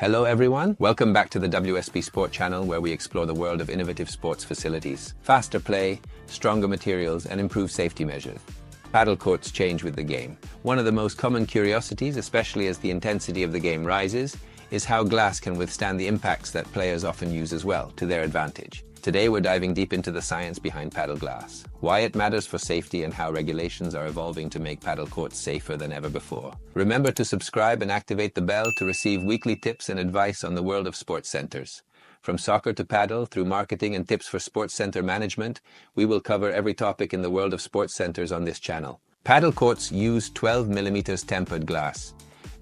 Hello everyone, welcome back to the WSB Sport channel where we explore the world of innovative sports facilities. Faster play, stronger materials and improved safety measures. Paddle courts change with the game. One of the most common curiosities, especially as the intensity of the game rises, is how glass can withstand the impacts that players often use as well, to their advantage. Today we're diving deep into the science behind paddle glass, why it matters for safety and how regulations are evolving to make paddle courts safer than ever before. Remember to subscribe and activate the bell to receive weekly tips and advice on the world of sports centers. From soccer to paddle, through marketing and tips for sports center management, we will cover every topic in the world of sports centers on this channel. Paddle courts use 12mm tempered glass.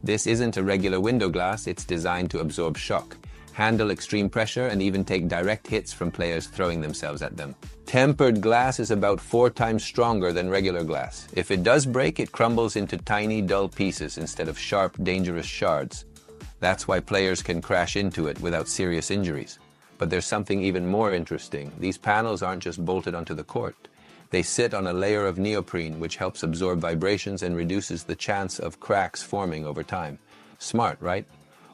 This isn't a regular window glass, it's designed to absorb shock, handle extreme pressure, and even take direct hits from players throwing themselves at them. Tempered glass is about 4 times stronger than regular glass. If it does break, it crumbles into tiny, dull pieces instead of sharp, dangerous shards. That's why players can crash into it without serious injuries. But there's something even more interesting. These panels aren't just bolted onto the court. They sit on a layer of neoprene which helps absorb vibrations and reduces the chance of cracks forming over time. Smart, right?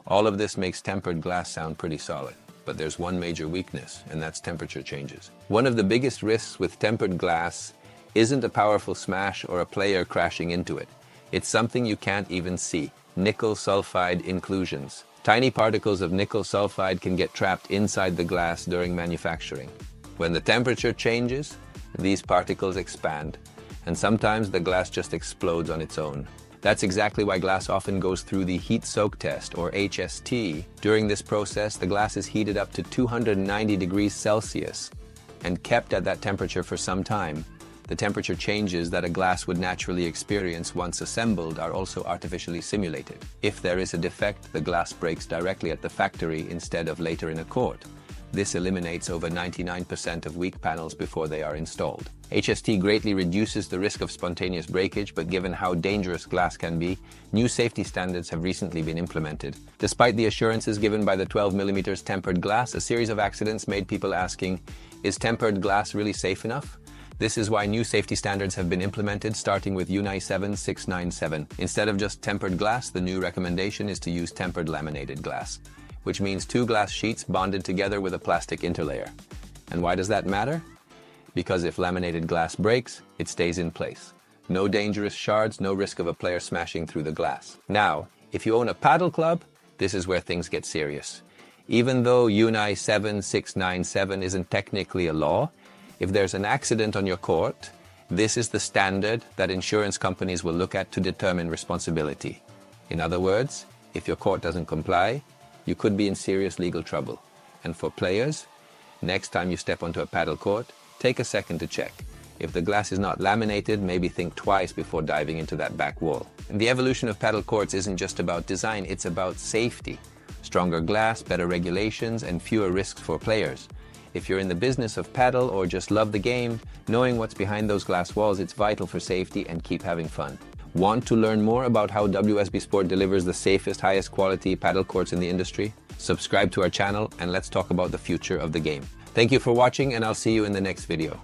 All of this makes tempered glass sound pretty solid, but there's one major weakness, and that's temperature changes. One of the biggest risks with tempered glass isn't a powerful smash or a player crashing into it. It's something you can't even see: nickel sulfide inclusions. Tiny particles of nickel sulfide can get trapped inside the glass during manufacturing. When the temperature changes, these particles expand, and sometimes the glass just explodes on its own. That's exactly why glass often goes through the heat soak test, or HST. During this process, the glass is heated up to 290 degrees Celsius and kept at that temperature for some time. The temperature changes that a glass would naturally experience once assembled are also artificially simulated. If there is a defect, the glass breaks directly at the factory instead of later in a court. This eliminates over 99% of weak panels before they are installed. HST greatly reduces the risk of spontaneous breakage, but given how dangerous glass can be, new safety standards have recently been implemented. Despite the assurances given by the 12mm tempered glass, a series of accidents made people asking, is tempered glass really safe enough? This is why new safety standards have been implemented, starting with UNI 7697. Instead of just tempered glass, the new recommendation is to use tempered laminated glass, which means 2 glass sheets bonded together with a plastic interlayer. And why does that matter? Because if laminated glass breaks, it stays in place. No dangerous shards, no risk of a player smashing through the glass. Now, if you own a paddle club, this is where things get serious. Even though UNI 7697 isn't technically a law, if there's an accident on your court, this is the standard that insurance companies will look at to determine responsibility. In other words, if your court doesn't comply, you could be in serious legal trouble. And for players, next time you step onto a paddle court, take a second to check. If the glass is not laminated, maybe think twice before diving into that back wall. And the evolution of paddle courts isn't just about design, it's about safety. Stronger glass, better regulations, and fewer risks for players. If you're in the business of paddle or just love the game, knowing what's behind those glass walls, it's vital for safety, and keep having fun. Want to learn more about how WSB Sport delivers the safest, highest quality paddle courts in the industry? Subscribe to our channel and let's talk about the future of the game. Thank you for watching, and I'll see you in the next video.